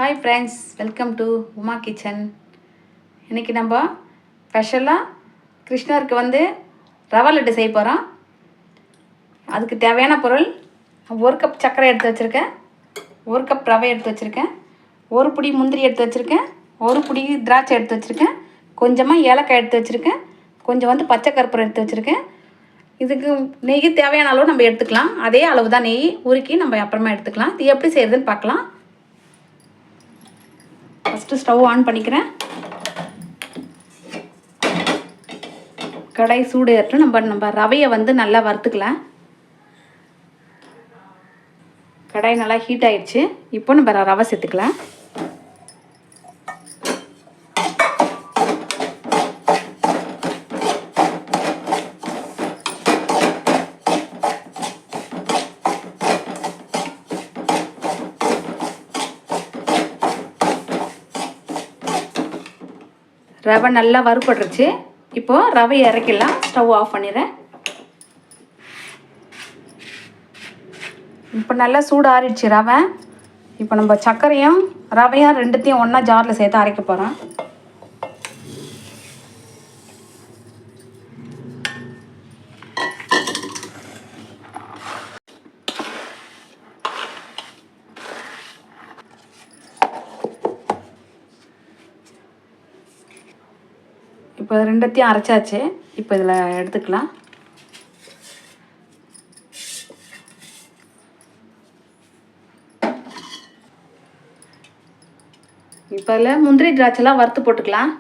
Hi friends, welcome to Uma kitchen. இன்றைக்கி நம்ம ஸ்பெஷலாக கிருஷ்ணருக்கு ரவா லட்டு செய்ய போகிறோம். அதுக்கு தேவையான பொருள் 1 கப் சர்க்கரை எடுத்து வச்சுருக்கேன், 1 கப் ரவை எடுத்து வச்சுருக்கேன், 1 பிடி முந்திரி எடுத்து வச்சுருக்கேன், 1 பிடி திராட்சை எடுத்து வச்சுருக்கேன், கொஞ்சமாக ஏலக்காய் எடுத்து வச்சுருக்கேன், கொஞ்சம் பச்சை கற்பூரம் எடுத்து வச்சுருக்கேன். இதுக்கு நெய் தேவையான அளவு நம்ம எடுத்துக்கலாம். அதே அளவு தான் நெய் உருக்கி நம்ம அப்புறமா எடுத்துக்கலாம். இது எப்படி செய்கிறதுன்னு பார்க்கலாம். ஃபஸ்ட்டு ஸ்டவ் ஆன் பண்ணிக்கிறேன். கடாய் சூடு ஏற்று நம்ம ரவையை நல்லா வறுத்துக்கலாம். கடாய் நல்லா ஹீட் ஆயிடுச்சு. இப்போ நம்ம ரவை சேர்த்துக்கலாம். ரவை நல்லா வறுபட்டுருச்சு. இப்போது ரவை இறக்கிடலாம். ஸ்டவ் ஆஃப் பண்ணிடுறேன். இப்போ நல்லா சூடு ஆறிடுச்சு ரவை. இப்போ நம்ம சர்க்கரையும் ரவையும் ரெண்டுத்தையும் ஒன்றா ஜாரில் சேர்த்து அரைக்க போகிறோம். இப்போ ரெண்டுத்தையும் அரைச்சாச்சு. இப்போ இதில் எடுத்துக்கலாம். இப்போ இதில் முந்திரி திராட்சைலாம் வறுத்து போட்டுக்கலாம்.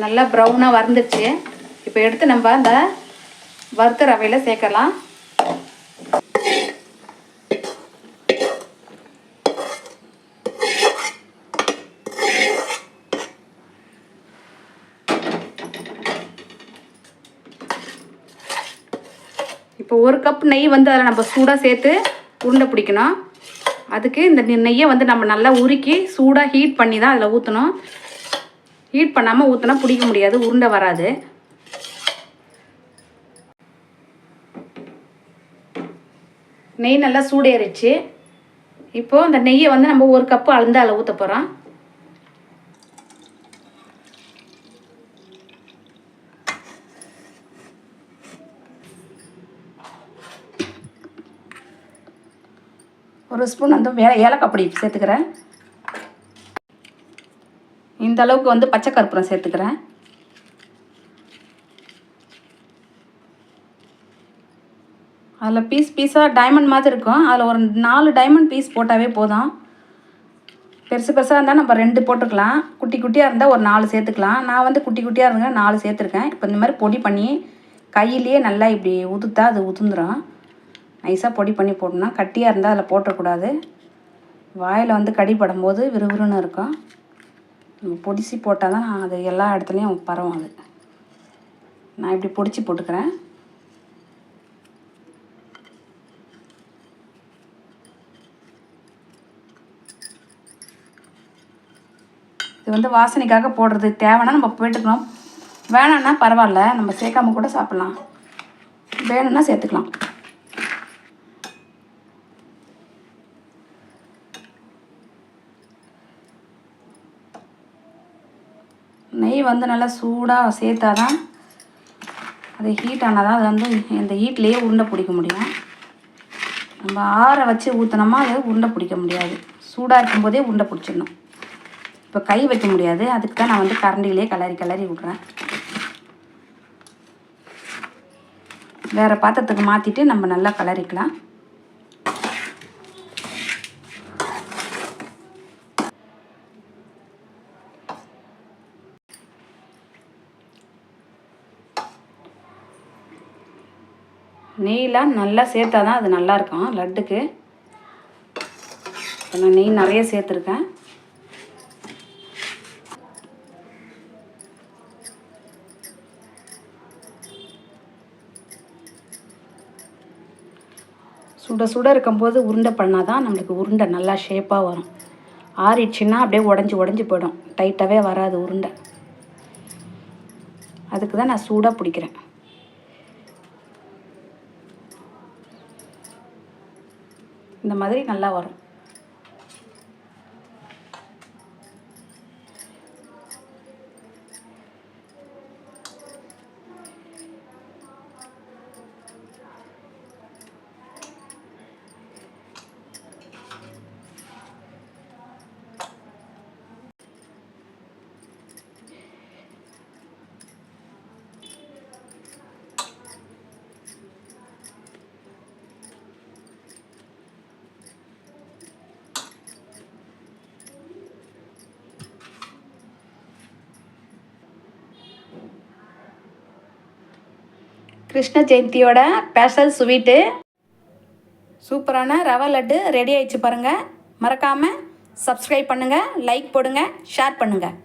நல்லா ப்ரௌனாக வறுந்துச்சு. இப்போ எடுத்து நம்ம அந்த வறுத்த ரவையில் சேர்க்கலாம். இப்போ 1 கப் நெய் அதில் நம்ம சூடாக சேர்த்து உருண்டை பிடிக்கணும். அதுக்கு இந்த நெய்யை நம்ம நல்லா உருக்கி சூடாக ஹீட் பண்ணி தான் அதில் ஊற்றணும். ஹீட் பண்ணாமல் ஊற்றினா பிடிக்க முடியாது, உருண்டை வராது. நெய் நல்லா சூடேறிச்சு. இப்போது அந்த நெய்யை நம்ம 1 கப்பு அளந்து அதில் ஊற்ற போகிறோம். ஒரு ஸ்பூன் ஏலக்காய் பொடி சேர்த்துக்கிறேன். இந்த அளவுக்கு பச்சை கற்பூரம் சேர்த்துக்கிறேன். அதில் பீஸாக டைமண்ட் மாதிரி இருக்கும். அதில் ஒரு 4 டைமண்ட் பீஸ் போட்டாவே போதும். பெருசு பெருசாக இருந்தால் நம்ம 2 போட்டுக்கலாம். குட்டி குட்டியாக இருந்தால் ஒரு 4 சேர்த்துக்கலாம். நான் குட்டி குட்டியாக இருங்க 4 சேர்த்துருக்கேன். இப்போ இந்த மாதிரி பொடி பண்ணி கையிலேயே நல்லா இப்படி உதுத்தா அது உதுந்துடும். நைஸாக பொடி பண்ணி போடணும். கட்டியாக இருந்தால் அதில் போட்டக்கூடாது. வாயில் கடிப்படும் போது விறுவிறுன்னு இருக்கும். நம்ம பொடிச்சு போட்டால் தான் அது எல்லா இடத்துலையும் பரவும். அது நான் இப்படி பொடிச்சு போட்டுக்கிறேன். இது வாசனைக்காக போடுறது. தேவைன்னா நம்ம போட்டுக்கலாம், வேணான்னா பரவாயில்ல, நம்ம சேர்க்காம கூட சாப்பிட்லாம். வேணும்னா சேர்த்துக்கலாம். நெய் நல்லா சூடாக சேர்த்தா தான் அது ஹீட் ஆனால் தான் அது இந்த ஹீட்லேயே உருண்டை பிடிக்க முடியும். நம்ம ஆற வச்சு ஊற்றினோமா அது உருண்டை பிடிக்க முடியாது. சூடாக இருக்கும்போதே உருண்டை பிடிச்சிடணும். இப்போ கை வைக்க முடியாது. அதுக்கு தான் நான் கரண்டிலே கிளறி விட்றேன். வேறு பாத்திரத்துக்கு மாற்றிட்டு நம்ம நல்லா கிளறிக்கலாம். நெய்லாம் நல்லா சேர்த்தா தான் அது நல்லாயிருக்கும் லட்டுக்கு. இப்போ நான் நெய் நிறைய சேர்த்துருக்கேன். சுட சுட இருக்கும்போது உருண்டை பண்ணால் தான் நம்மளுக்கு உருண்டை நல்லா ஷேப்பாக வரும். ஆறிடுச்சுன்னா அப்படியே உடஞ்சி போயிடும், டைட்டாகவே வராது உருண்டை. அதுக்கு தான் நான் சூடாக பிடிக்கிறேன். இந்த மாதிரி நல்லா வரும். கிருஷ்ண ஜெயந்தியோட ஸ்பெஷல் ஸ்வீட்டு சூப்பரான ரவை லட்டு ரெடி ஆயிடுச்சு பாருங்கள். மறக்காமல் சப்ஸ்கிரைப் பண்ணுங்கள், லைக் போடுங்க, ஷேர் பண்ணுங்கள்.